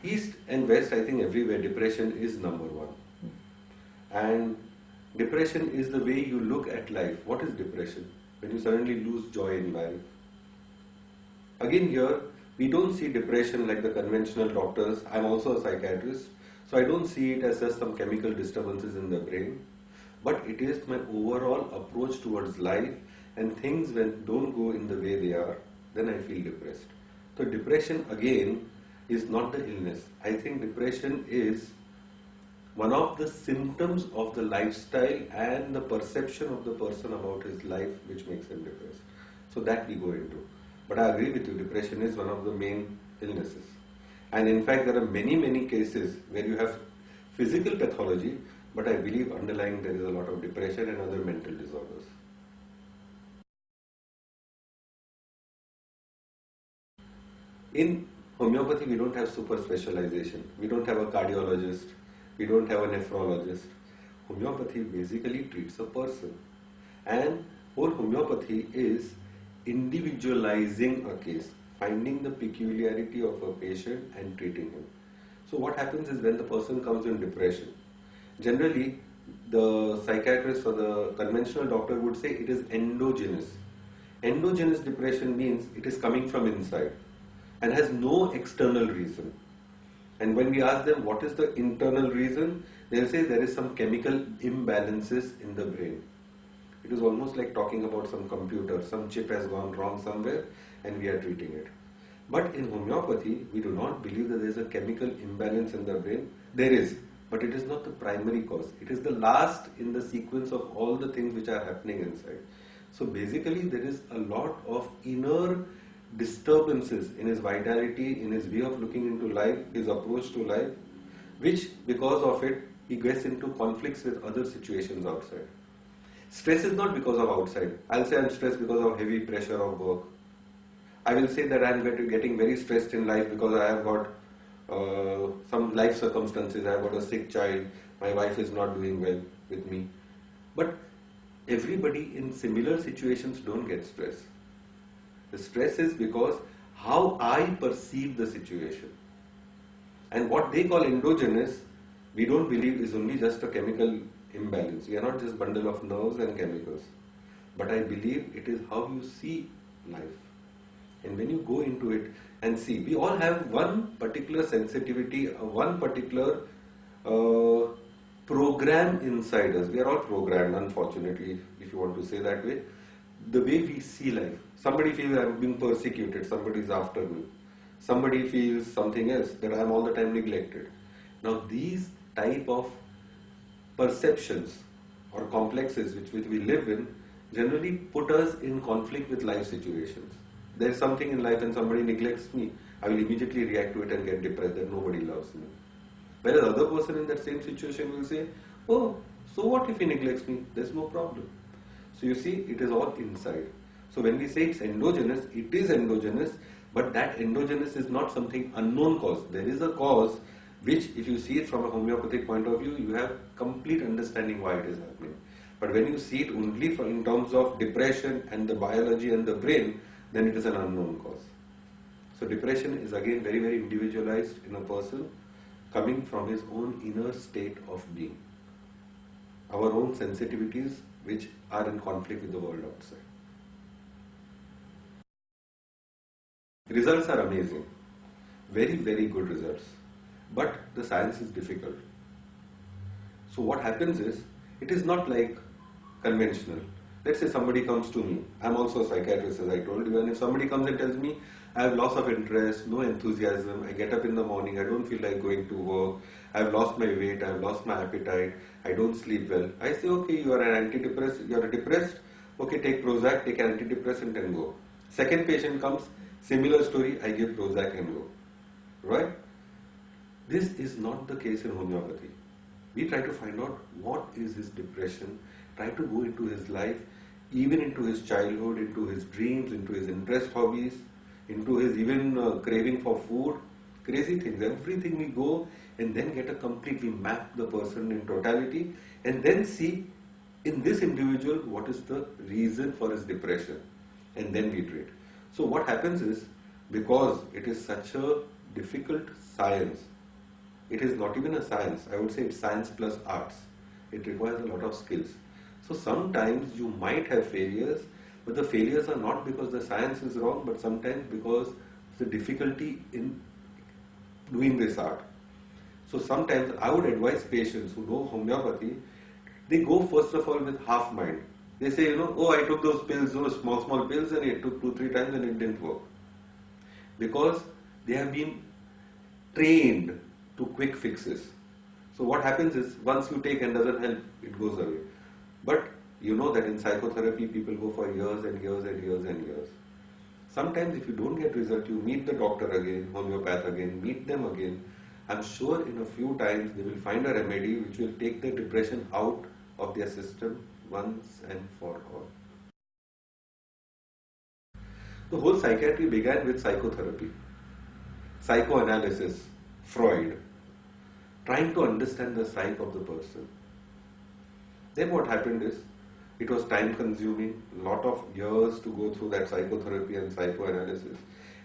East and West, I think everywhere depression is number one. And depression is the way you look at life. What is depression? When you suddenly lose joy in life. Again here, we don't see depression like the conventional doctors. I'm also a psychiatrist, so I don't see it as just some chemical disturbances in the brain. But it is my overall approach towards life, and things when don't go in the way they are, then I feel depressed. So depression again is not the illness. I think depression is one of the symptoms of the lifestyle and the perception of the person about his life which makes him depressed. So that we go into. But I agree with you, depression is one of the main illnesses. And in fact, there are many cases where you have physical pathology, but I believe underlying there is a lot of depression and other mental disorders. In homeopathy, we don't have super specialization. We don't have a cardiologist. We don't have a nephrologist. Homeopathy basically treats a person. And whole homeopathy is individualizing a case, finding the peculiarity of a patient and treating him. So what happens is when the person comes in depression, generally the psychiatrist or the conventional doctor would say it is endogenous. Endogenous depression means it is coming from inside and has no external reason. And when we ask them what is the internal reason, they'll say there is some chemical imbalances in the brain. It is almost like talking about some computer, some chip has gone wrong somewhere and we are treating it. But in homeopathy, we do not believe that there is a chemical imbalance in the brain. There is, but it is not the primary cause. It is the last in the sequence of all the things which are happening inside. So basically there is a lot of inner disturbances in his vitality, in his way of looking into life, his approach to life, which because of it, he gets into conflicts with other situations outside. Stress is not because of outside. I'll say I'm stressed because of heavy pressure of work. I will say that I'm getting very stressed in life because I have got some life circumstances. I have got a sick child. My wife is not doing well with me. But everybody in similar situations don't get stress. The stress is because how I perceive the situation. And what they call endogenous, we don't believe is only just a chemical imbalance. We are not just bundle of nerves and chemicals. But I believe it is how you see life. And when you go into it and see, we all have one particular sensitivity, one particular program inside us. We are all programmed, unfortunately, if you want to say that way. The way we see life. Somebody feels I'm being persecuted, somebody is after me. Somebody feels something else, that I'm all the time neglected. Now these type of perceptions or complexes which we live in generally put us in conflict with life situations. There's something in life and somebody neglects me, I will immediately react to it and get depressed that nobody loves me. Whereas the other person in that same situation will say, oh, so what if he neglects me? There's no problem. So you see, it is all inside. So when we say it's endogenous, it is endogenous, but that endogenous is not something unknown cause. There is a cause which, if you see it from a homeopathic point of view, you have complete understanding why it is happening. But when you see it only in terms of depression and the biology and the brain, then it is an unknown cause. So depression is again very individualized in a person coming from his own inner state of being. Our own sensitivities which are in conflict with the world outside. Results are amazing. Very good results. But the science is difficult. So what happens is, it is not like conventional. Let's say somebody comes to me. I'm also a psychiatrist, as I told you, and if somebody comes and tells me, I have loss of interest, no enthusiasm, I get up in the morning, I don't feel like going to work, I have lost my weight, I have lost my appetite, I don't sleep well. I say, okay, you are an antidepressant, you are depressed, okay, take Prozac, take antidepressant and go. Second patient comes, similar story, I give Prozac and go. Right? This is not the case in homeopathy. We try to find out what is his depression, try to go into his life, even into his childhood, into his dreams, into his interest hobbies, into his even craving for food, crazy things, everything we go and then get a complete, we map the person in totality and then see in this individual what is the reason for his depression and then we treat. So what happens is, because it is such a difficult science, It is not even a science. I would say it's science plus arts. It requires a lot of skills. So sometimes you might have failures, but the failures are not because the science is wrong, but sometimes because of the difficulty in doing this art. So sometimes I would advise patients who know homeopathy, they go first of all with half mind. They say, oh, I took those pills, those small pills, and it took 2-3 times and it didn't work. Because they have been trained to quick fixes. So what happens is, once you take and doesn't help, it goes away. But you know that in psychotherapy, people go for years and years and years and years. Sometimes if you don't get result, you meet the doctor again, homeopath again, meet them again. I'm sure in a few times they will find a remedy which will take the depression out of their system once and for all. The whole psychiatry began with psychotherapy, psychoanalysis, Freud, trying to understand the psyche of the person. Then what happened is, it was time consuming, lot of years to go through that psychotherapy and psychoanalysis.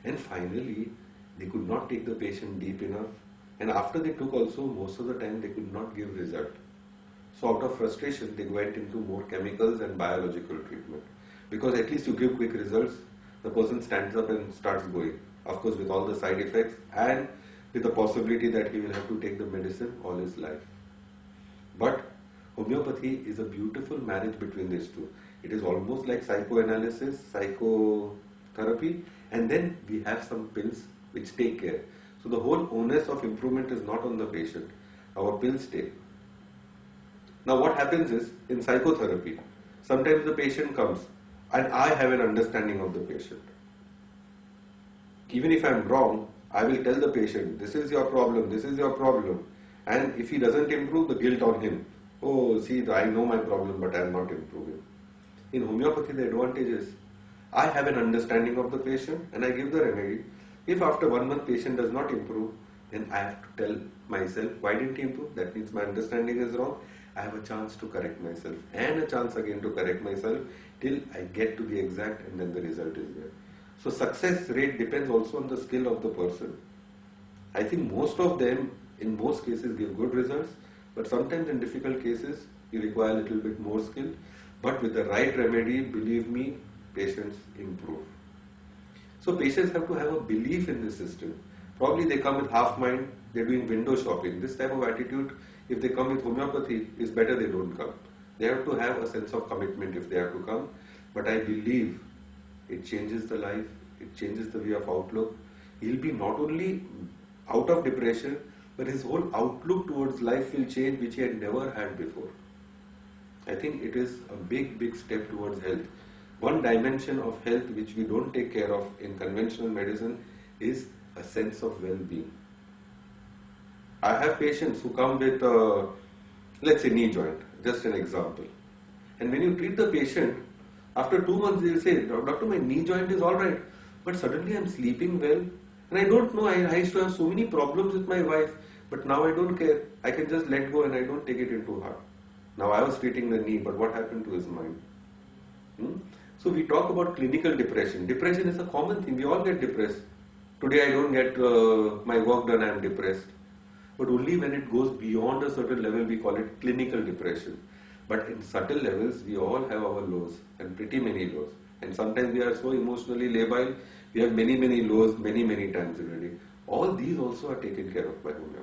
And finally, they could not take the patient deep enough. And after they took also, most of the time they could not give result. So out of frustration, they went into more chemicals and biological treatment. Because at least you give quick results, the person stands up and starts going. Of course, with all the side effects and with the possibility that he will have to take the medicine all his life. But homeopathy is a beautiful marriage between these two. It is almost like psychoanalysis, psychotherapy, and then we have some pills which take care. So the whole onus of improvement is not on the patient. Our pills take. Now what happens is, in psychotherapy, sometimes the patient comes and I have an understanding of the patient. Even if I am wrong, I will tell the patient, this is your problem, this is your problem. And if he doesn't improve, the guilt on him. Oh, see, I know my problem, but I am not improving. In homeopathy, the advantage is, I have an understanding of the patient and I give the remedy. If after 1 month patient does not improve, then I have to tell myself, why didn't he improve? That means my understanding is wrong. I have a chance to correct myself and a chance again to correct myself till I get to the exact, and then the result is there. So success rate depends also on the skill of the person. I think most of them, in most cases, give good results, but sometimes in difficult cases, you require a little bit more skill. But with the right remedy, believe me, patients improve. So patients have to have a belief in the system. Probably they come with half mind, they're doing window shopping. This type of attitude, if they come with homeopathy, is better they don't come. They have to have a sense of commitment if they have to come. But I believe it changes the life, it changes the way of outlook. He'll be not only out of depression, but his whole outlook towards life will change, which he had never had before. I think it is a big step towards health. One dimension of health which we don't take care of in conventional medicine is a sense of well-being. I have patients who come with, let's say, knee joint, just an example. And when you treat the patient, after 2 months they'll say, doctor, my knee joint is alright, but suddenly I'm sleeping well. And I don't know, I used to have so many problems with my wife, but now I don't care. I can just let go and I don't take it into heart. Now I was treating the knee, but what happened to his mind? So we talk about clinical depression. Depression is a common thing. We all get depressed. Today I don't get my work done, I am depressed. But only when it goes beyond a certain level, we call it clinical depression. But in subtle levels, we all have our lows, and pretty many lows. And sometimes we are so emotionally labile, we have many lows, many times in a day. All these also are taken care of by homeopathy.